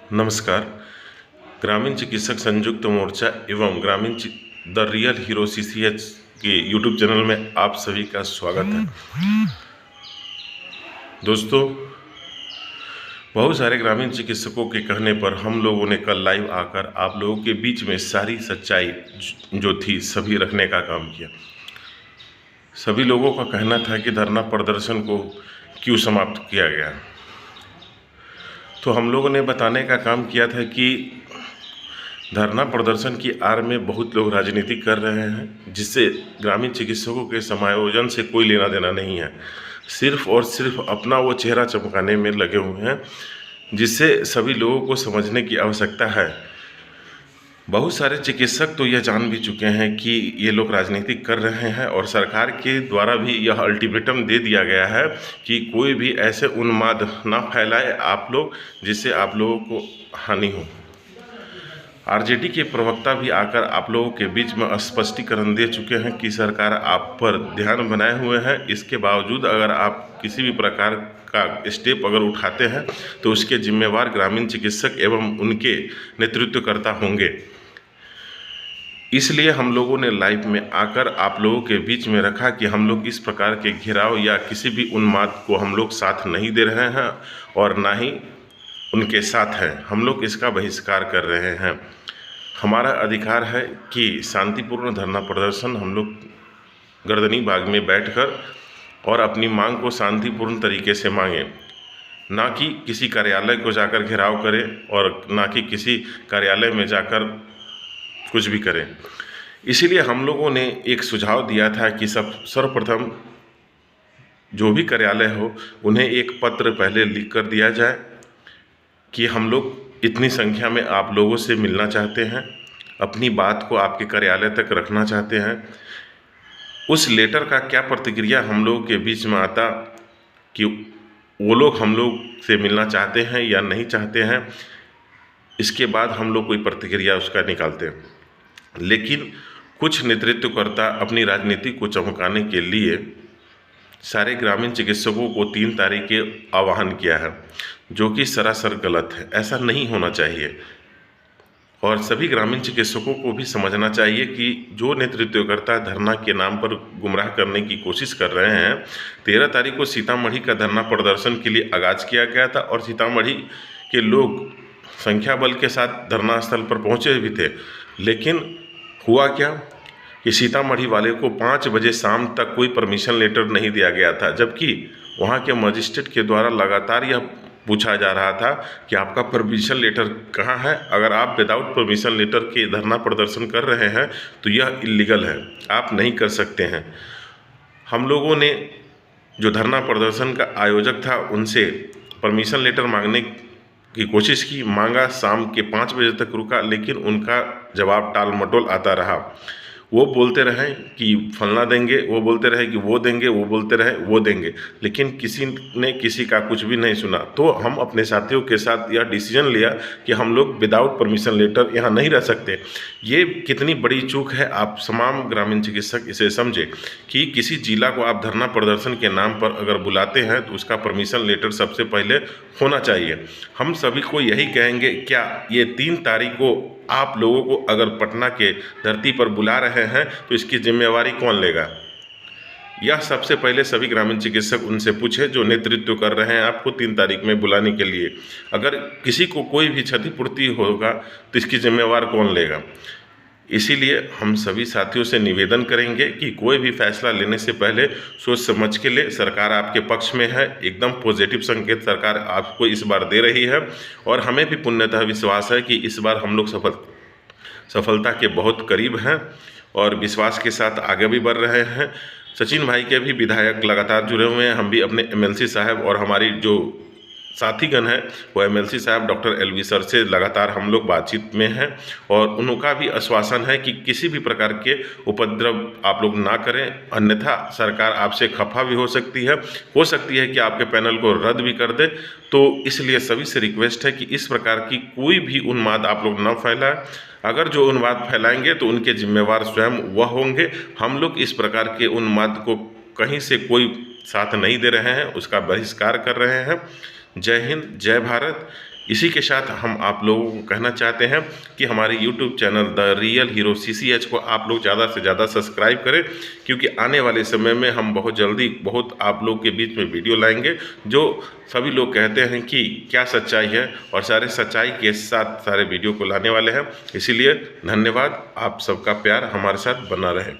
नमस्कार। ग्रामीण चिकित्सक संयुक्त मोर्चा एवं द रियल हीरो सीसीएच के यूट्यूब चैनल में आप सभी का स्वागत है। दोस्तों, बहुत सारे ग्रामीण चिकित्सकों के कहने पर हम लोगों ने कल लाइव आकर आप लोगों के बीच में सारी सच्चाई जो थी सभी रखने का काम किया। सभी लोगों का कहना था कि धरना प्रदर्शन को क्यों समाप्त किया गया, तो हम लोगों ने बताने का काम किया था कि धरना प्रदर्शन की आड़ में बहुत लोग राजनीति कर रहे हैं, जिससे ग्रामीण चिकित्सकों के समायोजन से कोई लेना देना नहीं है। सिर्फ और सिर्फ अपना वो चेहरा चमकाने में लगे हुए हैं, जिससे सभी लोगों को समझने की आवश्यकता है। बहुत सारे चिकित्सक तो यह जान भी चुके हैं कि ये लोग राजनीति कर रहे हैं और सरकार के द्वारा भी यह अल्टीमेटम दे दिया गया है कि कोई भी ऐसे उन्माद ना फैलाए आप लोग, जिससे आप लोगों को हानि हो। आरजेडी के प्रवक्ता भी आकर आप लोगों के बीच में स्पष्टीकरण दे चुके हैं कि सरकार आप पर ध्यान बनाए हुए है। इसके बावजूद अगर आप किसी भी प्रकार का स्टेप अगर उठाते हैं तो उसके जिम्मेवार ग्रामीण चिकित्सक एवं उनके नेतृत्वकर्ता होंगे। इसलिए हम लोगों ने लाइव में आकर आप लोगों के बीच में रखा कि हम लोग इस प्रकार के घेराव या किसी भी उन्माद को हम लोग साथ नहीं दे रहे हैं और ना ही उनके साथ हैं। हम लोग इसका बहिष्कार कर रहे हैं। हमारा अधिकार है कि शांतिपूर्ण धरना प्रदर्शन हम लोग गर्दनी बाग में बैठकर और अपनी मांग को शांतिपूर्ण तरीके से मांगें, ना कि किसी कार्यालय को जाकर घेराव करें और ना कि किसी कार्यालय में जाकर कुछ भी करें। इसीलिए हम लोगों ने एक सुझाव दिया था कि सर्वप्रथम जो भी कार्यालय हो उन्हें एक पत्र पहले लिख कर दिया जाए कि हम लोग इतनी संख्या में आप लोगों से मिलना चाहते हैं, अपनी बात को आपके कार्यालय तक रखना चाहते हैं। उस लेटर का क्या प्रतिक्रिया हम लोगों के बीच में आता कि वो लोग हम लोग से मिलना चाहते हैं या नहीं चाहते हैं, इसके बाद हम लोग कोई प्रतिक्रिया उसका निकालते हैं। लेकिन कुछ नेतृत्वकर्ता अपनी राजनीति को चमकाने के लिए सारे ग्रामीण चिकित्सकों को 3 तारीख के आह्वान किया है, जो कि सरासर गलत है। ऐसा नहीं होना चाहिए और सभी ग्रामीण चिकित्सकों को भी समझना चाहिए कि जो नेतृत्वकर्ता धरना के नाम पर गुमराह करने की कोशिश कर रहे हैं। 13 तारीख को सीतामढ़ी का धरना प्रदर्शन के लिए आगाज़ किया गया था और सीतामढ़ी के लोग संख्या बल के साथ धरना स्थल पर पहुंचे भी थे। लेकिन हुआ क्या कि सीतामढ़ी वाले को 5 बजे शाम तक कोई परमिशन लेटर नहीं दिया गया था, जबकि वहां के मजिस्ट्रेट के द्वारा लगातार यह पूछा जा रहा था कि आपका परमिशन लेटर कहाँ है। अगर आप विदाउट परमिशन लेटर के धरना प्रदर्शन कर रहे हैं तो यह इलीगल है, आप नहीं कर सकते हैं। हम लोगों ने जो धरना प्रदर्शन का आयोजक था उनसे परमिशन लेटर मांगने की कोशिश की, मांगा, शाम के 5 बजे तक रुका, लेकिन उनका जवाब टाल मटोल आता रहा। वो बोलते रहे कि फलना देंगे, वो बोलते रहे कि वो देंगे, वो बोलते रहे वो देंगे, लेकिन किसी ने किसी का कुछ भी नहीं सुना। तो हम अपने साथियों के साथ यह डिसीजन लिया कि हम लोग विदाउट परमिशन लेटर यहाँ नहीं रह सकते। ये कितनी बड़ी चूक है, आप तमाम ग्रामीण चिकित्सक इसे समझे कि किसी जिला को आप धरना प्रदर्शन के नाम पर अगर बुलाते हैं तो उसका परमिशन लेटर सबसे पहले होना चाहिए। हम सभी को यही कहेंगे, क्या ये 3 तारीख को आप लोगों को अगर पटना के धरती पर बुला रहे हैं तो इसकी जिम्मेवारी कौन लेगा? यह सबसे पहले सभी ग्रामीण चिकित्सक उनसे पूछे जो नेतृत्व कर रहे हैं आपको 3 तारीख में बुलाने के लिए। अगर किसी को कोई भी क्षतिपूर्ति होगा तो इसकी जिम्मेवार कौन लेगा? इसीलिए हम सभी साथियों से निवेदन करेंगे कि कोई भी फैसला लेने से पहले सोच समझ के ले। सरकार आपके पक्ष में है, एकदम पॉजिटिव संकेत सरकार आपको इस बार दे रही है और हमें भी पूर्णतः विश्वास है कि इस बार हम लोग सफलता के बहुत करीब हैं और विश्वास के साथ आगे भी बढ़ रहे हैं। सचिन भाई के भी विधायक लगातार जुड़े हुए हैं। हम भी अपने एमएलसी साहब और हमारी जो साथीगण है वो एमएलसी साहब डॉक्टर एलवी सर से लगातार हम लोग बातचीत में हैं और उनका भी आश्वासन है कि किसी भी प्रकार के उपद्रव आप लोग ना करें, अन्यथा सरकार आपसे खफा भी हो सकती है कि आपके पैनल को रद्द भी कर दे। तो इसलिए सभी से रिक्वेस्ट है कि इस प्रकार की कोई भी उन्माद आप लोग ना फैलाएं। अगर जो उन्माद फैलाएंगे तो उनके जिम्मेवार स्वयं वह होंगे। हम लोग इस प्रकार के उन्माद को कहीं से कोई साथ नहीं दे रहे हैं, उसका बहिष्कार कर रहे हैं। जय हिंद, जय भारत। इसी के साथ हम आप लोगों को कहना चाहते हैं कि हमारे YouTube channel the real hero CCH को आप लोग ज़्यादा से ज़्यादा सब्सक्राइब करें, क्योंकि आने वाले समय में हम बहुत जल्दी बहुत आप लोग के बीच में वीडियो लाएंगे जो सभी लोग कहते हैं कि क्या सच्चाई है, और सारे सच्चाई के साथ सारे वीडियो को लाने वाले हैं। इसीलिए धन्यवाद, आप सबका प्यार हमारे साथ बना रहे।